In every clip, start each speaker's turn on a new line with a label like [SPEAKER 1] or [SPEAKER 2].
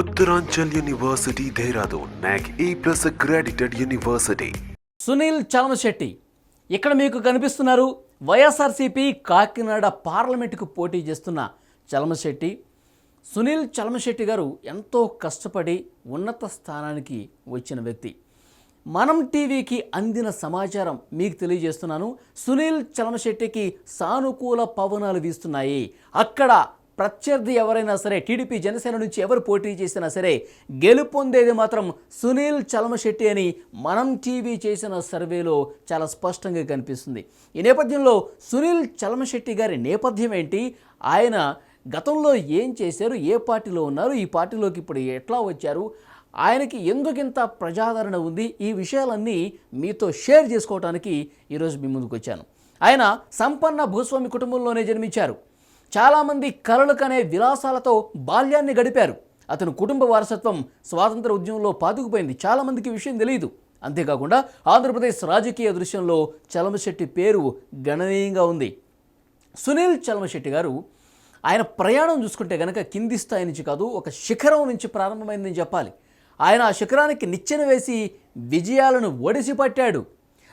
[SPEAKER 1] Uttaranchal University, Dehradun, NAC A+ accredited university.
[SPEAKER 2] Sunil Chalamasetti ఇక్కడ మీకు కనిపిస్తున్నారు. వైఎస్ఆర్సీపీ కాకినాడ పార్లమెంటుకు పోటీ చేస్తున్న చలమశెట్టి. సునీల్ చలమశెట్టి గారు ఎంతో కష్టపడి ఉన్నత స్థానానికి వచ్చిన వ్యక్తి. మనం టీవీకి అందిన సమాచారం మీకు తెలియజేస్తున్నాను. సునీల్ చలమశెట్టికి సానుకూల పవనాలు వీస్తున్నాయి. అక్కడ ప్రత్యర్థి ఎవరైనా సరే, టీడీపీ జనసేన నుంచి ఎవరు పోటీ చేసినా సరే, గెలుపొందేది మాత్రం సునీల్ చలమశెట్టి అని మనం టీవీ చేసిన సర్వేలో చాలా స్పష్టంగా కనిపిస్తుంది. ఈ నేపథ్యంలో సునీల్ చలమశెట్టి గారి నేపథ్యం ఏంటి, ఆయన గతంలో ఏం చేశారు, ఏ పార్టీలో ఉన్నారు, ఈ పార్టీలోకి ఇప్పుడు ఎట్లా వచ్చారు, ఆయనకి ఎందుకింత ప్రజాదరణ ఉంది, ఈ విషయాలన్నీ మీతో షేర్ చేసుకోవడానికి ఈరోజు మీ ముందుకు వచ్చాను. ఆయన సంపన్న భూస్వామి కుటుంబంలోనే జన్మించారు. చాలామంది కలలు కనే విలాసాలతో బాల్యాన్ని గడిపారు. అతను కుటుంబ వారసత్వం స్వాతంత్ర ఉద్యమంలో పాతుకుపోయింది. చాలామందికి విషయం తెలియదు. అంతేకాకుండా ఆంధ్రప్రదేశ్ రాజకీయ దృశ్యంలో చలమశెట్టి పేరు గణనీయంగా ఉంది. సునీల్ చలమశెట్టి గారు ఆయన ప్రయాణం చూసుకుంటే కనుక కింది స్థాయి నుంచి కాదు, ఒక శిఖరం నుంచి ప్రారంభమైందని చెప్పాలి. ఆయన ఆ శిఖరానికి నిచ్చెన వేసి విజయాలను ఒడిసి పట్టాడు.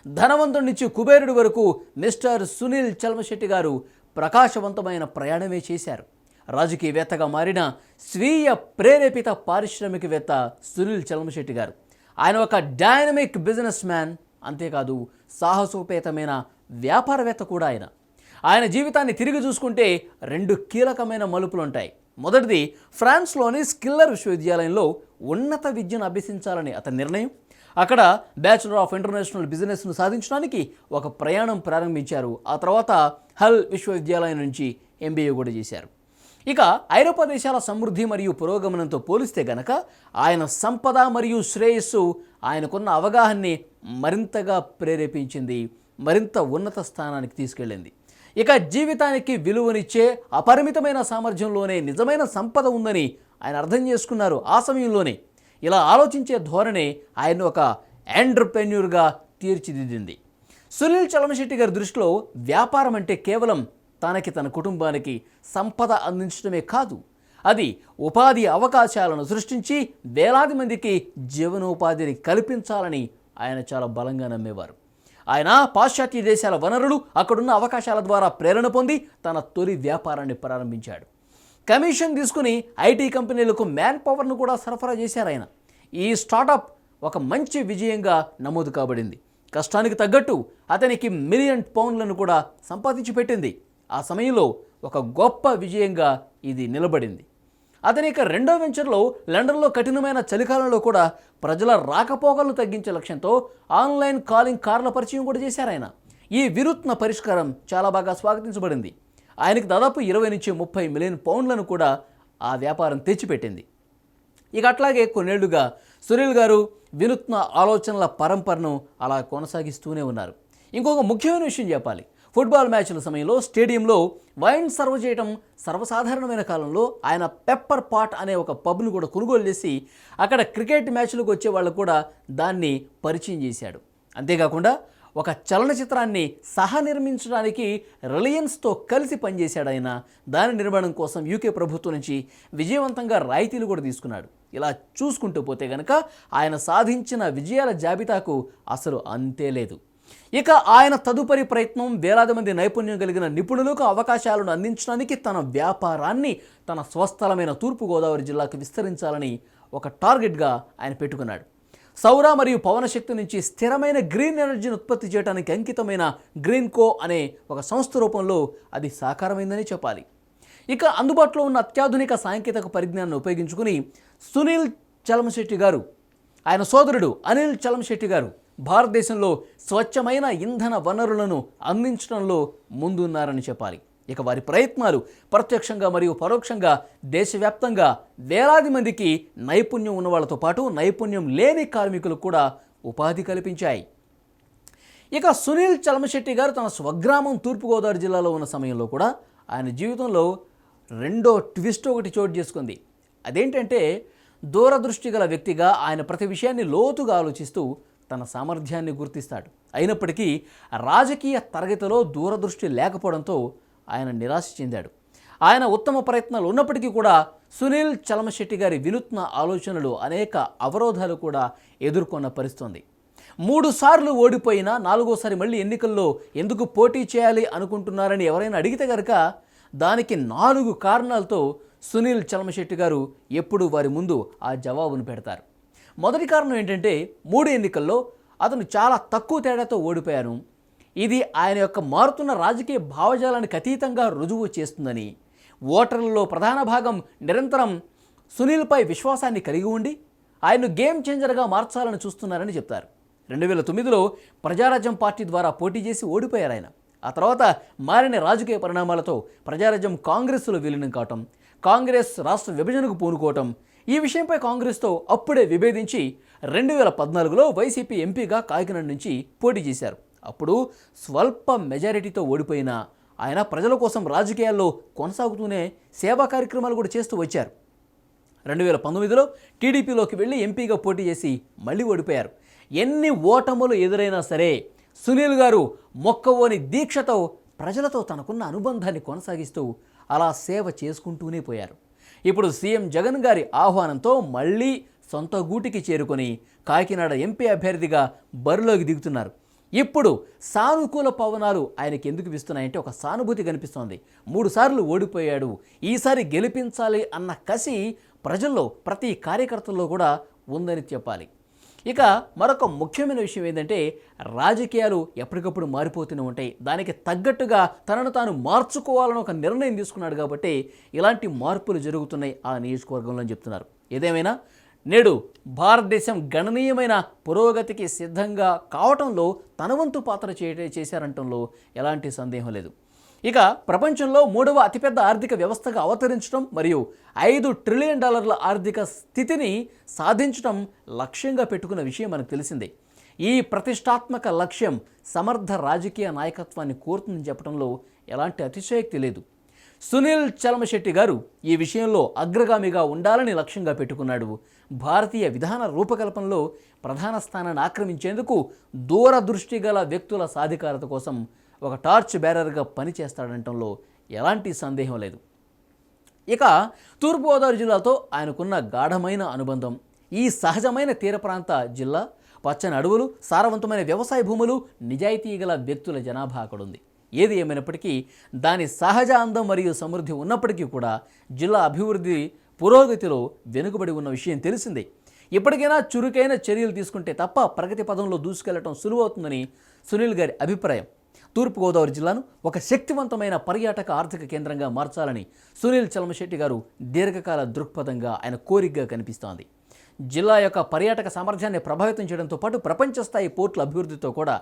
[SPEAKER 2] ధనవంతుడి నుంచి కుబేరుడి వరకు మిస్టర్ సునీల్ చలమశెట్టి గారు ప్రకాశవంతమైన ప్రయాణమే చేశారు. రాజకీయవేత్తగా మారిన స్వీయ ప్రేరేపిత పారిశ్రామికవేత్త సునీల్ చలమశెట్టి గారు. ఆయన ఒక డైనమిక్ బిజినెస్ మ్యాన్, అంతేకాదు సాహసోపేతమైన వ్యాపారవేత్త కూడా. ఆయన జీవితాన్ని తిరిగి చూసుకుంటే 2 కీలకమైన మలుపులు ఉంటాయి. మొదటిది, ఫ్రాన్స్లోని స్కిల్లర్ విశ్వవిద్యాలయంలో ఉన్నత విద్యను అభ్యసించాలని అతని నిర్ణయం. అక్కడ బ్యాచులర్ ఆఫ్ ఇంటర్నేషనల్ బిజినెస్ను సాధించడానికి ఒక ప్రయాణం ప్రారంభించారు. ఆ తర్వాత హల్ విశ్వవిద్యాలయం నుంచి MBA కూడా చేశారు. ఇక ఐరోపా దేశాల సమృద్ధి మరియు పురోగమనంతో పోలిస్తే గనక ఆయన సంపద మరియు శ్రేయస్సు ఆయనకున్న అవగాహనని మరింతగా ప్రేరేపించింది, మరింత ఉన్నత స్థానానికి తీసుకెళ్ళింది. ఇక జీవితానికి విలువనిచ్చే అపరిమితమైన సామర్థ్యంలోనే నిజమైన సంపద ఉందని ఆయన అర్థం చేసుకున్నారు. ఆ సమయంలోనే ఇలా ఆలోచించే ధోరణి ఆయన ఒక ఎంటర్‌ప్రెన్యూర్‌గా తీర్చిదిద్దింది. సునీల్ చలమశెట్టి గారి దృష్టిలో వ్యాపారం అంటే కేవలం తనకి, తన కుటుంబానికి సంపద అందించడమే కాదు, అది ఉపాధి అవకాశాలను సృష్టించి వేలాది మందికి జీవనోపాధిని కల్పించాలని ఆయన చాలా బలంగా నమ్మేవారు. ఆయన పాశ్చాత్య దేశాల వనరులు, అక్కడున్న అవకాశాల ద్వారా ప్రేరణ పొంది తన తొలి వ్యాపారాన్ని ప్రారంభించాడు. కమిషన్ తీసుకుని ఐటీ కంపెనీలకు మ్యాన్ పవర్ను కూడా సరఫరా చేశారు ఆయన. ఈ స్టార్టప్ ఒక మంచి విజయంగా నమోదు కాబడింది. కష్టానికి తగ్గట్టు అతనికి £1 మిలియన్ కూడా సంపాదించి పెట్టింది. ఆ సమయంలో ఒక గొప్ప విజయంగా ఇది నిలబడింది. అతని యొక్క రెండో వెంచర్లో లండన్లో కఠినమైన చలికాలంలో కూడా ప్రజల రాకపోకలను తగ్గించే లక్ష్యంతో ఆన్లైన్ కాలింగ్ కార్ల పరిచయం కూడా చేశారు ఆయన. ఈ వినూత్న పరిష్కారం చాలా బాగా స్వాగతించబడింది. ఆయనకు దాదాపు 20 నుంచి 30 మిలియన్ పౌండ్లను కూడా ఆ వ్యాపారం తెచ్చిపెట్టింది. ఇక అట్లాగే కొన్నేళ్లుగా సునీల్ గారు వినూత్న ఆలోచనల పరంపరను అలా కొనసాగిస్తూనే ఉన్నారు. ఇంకొక ముఖ్యమైన విషయం చెప్పాలి. ఫుట్బాల్ మ్యాచ్ల సమయంలో స్టేడియంలో వైన్ సర్వ్ చేయడం సర్వసాధారణమైన కాలంలో ఆయన పెప్పర్ పాట్ అనే ఒక పబ్ను కూడా కొనుగోలు చేసి అక్కడ క్రికెట్ మ్యాచ్లకు వచ్చే వాళ్ళకు కూడా దాన్ని పరిచయం చేశాడు. అంతేకాకుండా ఒక చలనచిత్రాన్ని సహనిర్మించడానికి రిలయన్స్తో కలిసి పనిచేశాడు ఆయన. దాని నిర్మాణం కోసం UK ప్రభుత్వం నుంచి విజయవంతంగా రాయితీలు కూడా తీసుకున్నాడు. ఇలా చూసుకుంటూ పోతే కనుక ఆయన సాధించిన విజయాల జాబితాకు అసలు అంతే లేదు. ఇక ఆయన తదుపరి ప్రయత్నం వేలాది మంది నైపుణ్యం కలిగిన నిపుణులకు అవకాశాలను అందించడానికి తన వ్యాపారాన్ని తన స్వస్థలమైన తూర్పుగోదావరి జిల్లాకు విస్తరించాలని ఒక టార్గెట్గా ఆయన పెట్టుకున్నాడు. సౌర మరియు పవన శక్తి నుంచి స్థిరమైన గ్రీన్ ఎనర్జీని ఉత్పత్తి చేయడానికి అంకితమైన గ్రీన్ కో అనే ఒక సంస్థ రూపంలో అది సాకారమైందని చెప్పాలి. ఇక అందుబాటులో ఉన్న అత్యాధునిక సాంకేతిక పరిజ్ఞానాన్ని ఉపయోగించుకుని సునీల్ చలమశెట్టి గారు, ఆయన సోదరుడు అనిల్ చలమశెట్టి గారు భారతదేశంలో స్వచ్ఛమైన ఇంధన వనరులను అందించడంలో ముందున్నారని చెప్పాలి. ఇక వారి ప్రయత్నాలు ప్రత్యక్షంగా మరియు పరోక్షంగా దేశవ్యాప్తంగా వేలాది మందికి నైపుణ్యం ఉన్న వాళ్ళతో పాటు నైపుణ్యం లేని కార్మికులకు కూడా ఉపాధి కల్పించాయి. ఇక సునీల్ చలమశెట్టి గారు తన స్వగ్రామం తూర్పుగోదావరి జిల్లాలో ఉన్న సమయంలో కూడా ఆయన జీవితంలో రెండో ట్విస్ట్ ఒకటి చోటు చేసుకుంది. అదేంటంటే, దూరదృష్టి గల వ్యక్తిగా ఆయన ప్రతి విషయాన్ని లోతుగా ఆలోచిస్తూ తన సామర్థ్యాన్ని గుర్తిస్తాడు. అయినప్పటికీ రాజకీయ తరగతిలో దూరదృష్టి లేకపోవడంతో ఆయన నిరాశ చెందాడు. ఆయన ఉత్తమ ప్రయత్నాలు ఉన్నప్పటికీ కూడా సునీల్ చలమశెట్టి గారి వినూత్న ఆలోచనలు అనేక అవరోధాలు కూడా ఎదుర్కొన్న పరిస్థితుంది. 3 సార్లు ఓడిపోయినా 4వసారి మళ్ళీ ఎన్నికల్లో ఎందుకు పోటీ చేయాలి అనుకుంటున్నారని ఎవరైనా అడిగితే కనుక దానికి 4 కారణాలతో సునీల్ చలమశెట్టి గారు ఎప్పుడు వారి ముందు ఆ జవాబును పెడతారు. మొదటి కారణం ఏంటంటే 3 ఎన్నికల్లో అతను చాలా తక్కువ తేడాతో ఓడిపోయారు. ఇది ఆయన యొక్క మారుతున్న రాజకీయ భావజాలానికి అతీతంగా రుజువు చేస్తుందని, ఓటర్లలో ప్రధాన భాగం నిరంతరం సునీల్పై విశ్వాసాన్ని కలిగి ఉండి ఆయన్ను గేమ్ చేంజర్గా మార్చాలని చూస్తున్నారని చెప్తారు. 2009లో ప్రజారాజ్యం పార్టీ ద్వారా పోటీ చేసి ఓడిపోయారు ఆయన. ఆ తర్వాత మారిన రాజకీయ పరిణామాలతో ప్రజారాజ్యం కాంగ్రెస్లో విలీనం కావటం, కాంగ్రెస్ రాష్ట్ర విభజనకు పూనుకోవటం, ఈ విషయంపై కాంగ్రెస్తో అప్పుడే విభేదించి 2014లో వైసీపీ ఎంపీగా కాకినాడ నుంచి పోటీ చేశారు. అప్పుడు స్వల్ప మెజారిటీతో ఓడిపోయిన ఆయన ప్రజల కోసం రాజకీయాల్లో కొనసాగుతూనే సేవా కార్యక్రమాలు కూడా చేస్తూ వచ్చారు. 2019లో టీడీపీలోకి వెళ్ళి ఎంపీగా పోటీ చేసి మళ్ళీ ఓడిపోయారు. ఎన్ని ఓటములు ఎదురైనా సరే సునీల్ గారు మొక్కవోని దీక్షతో ప్రజలతో తనకున్న అనుబంధాన్ని కొనసాగిస్తూ అలా సేవ చేసుకుంటూనే పోయారు. ఇప్పుడు సీఎం జగన్ గారి ఆహ్వానంతో మళ్ళీ సొంత గూటికి చేరుకొని కాకినాడ ఎంపీ అభ్యర్థిగా బరిలోకి దిగుతున్నారు. ఇప్పుడు సానుకూల పవనాలు ఆయనకి ఎందుకు ఇస్తున్నాయంటే ఒక సానుభూతి కనిపిస్తోంది. 3 సార్లు ఓడిపోయాడు, ఈసారి గెలిపించాలి అన్న కసి ప్రజల్లో ప్రతి కార్యకర్తల్లో కూడా ఉందని చెప్పాలి. ఇక మరొక ముఖ్యమైన విషయం ఏంటంటే రాజకీయాలు ఎప్పటికప్పుడు మారిపోతూనే ఉంటాయి. దానికి తగ్గట్టుగా తనను తాను మార్చుకోవాలని ఒక నిర్ణయం తీసుకున్నాడు కాబట్టి ఇలాంటి మార్పులు జరుగుతున్నాయి ఆ నియోజకవర్గంలో అని చెప్తున్నారు. ఏదేమైనా నేడు భారతదేశం గణనీయమైన పురోగతికి సిద్ధంగా కావటంలో తన వంతు పాత్ర చేశారంటంలో ఎలాంటి సందేహం లేదు. ఇక ప్రపంచంలో 3వ అతిపెద్ద ఆర్థిక వ్యవస్థగా అవతరించడం మరియు $5 ట్రిలియన్ ఆర్థిక స్థితిని సాధించడం లక్ష్యంగా పెట్టుకున్న విషయం మనకు తెలిసిందే. ఈ ప్రతిష్టాత్మక లక్ష్యం సమర్థ రాజకీయ నాయకత్వాన్ని కోరుతుందని చెప్పడంలో ఎలాంటి అతిశయోక్తి లేదు. సునీల్ చలమశెట్టి గారు ఈ విషయంలో అగ్రగామిగా ఉండాలని లక్ష్యంగా పెట్టుకున్నాడు. భారతీయ విధాన రూపకల్పనలో ప్రధాన స్థానాన్ని ఆక్రమించేందుకు దూరదృష్టి గల వ్యక్తుల సాధికారత కోసం ఒక టార్చ్ బేరర్గా పనిచేస్తాడంటంలో ఎలాంటి సందేహం లేదు. ఇక తూర్పుగోదావరి జిల్లాతో ఆయనకున్న గాఢమైన అనుబంధం, ఈ సహజమైన తీర ప్రాంత జిల్లా, పచ్చని అడవులు, సారవంతమైన వ్యవసాయ భూములు, నిజాయితీ గల వ్యక్తుల జనాభా అక్కడుంది. ఏది ఏమైనప్పటికీ దాని సహజ అందం మరియు సమృద్ధి ఉన్నప్పటికీ కూడా జిల్లా అభివృద్ధి పురోగతిలో వెనుకబడి ఉన్న విషయం తెలిసిందే. ఇప్పటికైనా చురుకైన చర్యలు తీసుకుంటే తప్ప ప్రగతి పదంలో దూసుకెళ్లడం సులువవుతుందని సునీల్ గారి అభిప్రాయం. తూర్పుగోదావరి జిల్లాను ఒక శక్తివంతమైన పర్యాటక ఆర్థిక కేంద్రంగా మార్చాలని సునీల్ చలమశెట్టి గారు దీర్ఘకాల దృక్పథంగా ఆయన కోరికగా కనిపిస్తోంది. జిల్లా యొక్క పర్యాటక సామర్థ్యాన్ని ప్రభావితం చేయడంతో పాటు ప్రపంచ స్థాయి పోర్టుల అభివృద్ధితో కూడా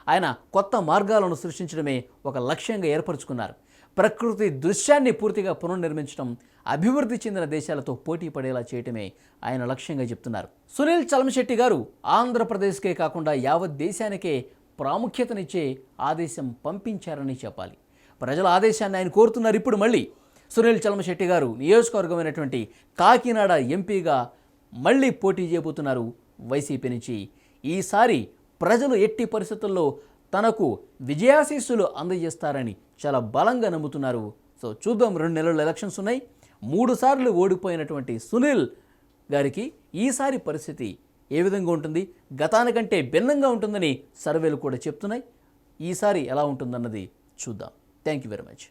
[SPEAKER 2] ఆయన కొత్త మార్గాలను సృష్టించడమే ఒక లక్ష్యంగా ఏర్పరచుకున్నారు. ప్రకృతి దృశ్యాన్ని పూర్తిగా పునర్నిర్మించడం, అభివృద్ధి చెందిన దేశాలతో పోటీ పడేలా చేయటమే ఆయన లక్ష్యంగా చెప్తున్నారు. సునీల్ చలమశెట్టి గారు ఆంధ్రప్రదేశ్కే కాకుండా యావత్ దేశానికే ప్రాముఖ్యతనిచ్చే ఆదేశం పంపించారని చెప్పాలి. ప్రజల ఆదేశాన్ని ఆయన కోరుతున్నారు. ఇప్పుడు మళ్ళీ సునీల్ చలమశెట్టి గారు నియోజకవర్గమైనటువంటి కాకినాడ ఎంపీగా మళ్ళీ పోటీ చేయబోతున్నారు వైసీపీ నుంచి. ఈసారి ప్రజలు ఎట్టి పరిస్థితుల్లో తనకు విజయాశీస్సులు అందజేస్తారని చాలా బలంగా నమ్ముతున్నారు. సో చూద్దాం, 2 నెలల ఎలక్షన్స్ ఉన్నాయి. 3 సార్లు ఓడిపోయినటువంటి సునీల్ గారికి ఈసారి పరిస్థితి ఏ విధంగా ఉంటుంది, గతానికంటే భిన్నంగా ఉంటుందని సర్వేలు కూడా చెప్తున్నాయి. ఈసారి ఎలా ఉంటుందన్నది చూద్దాం. Thank you very much.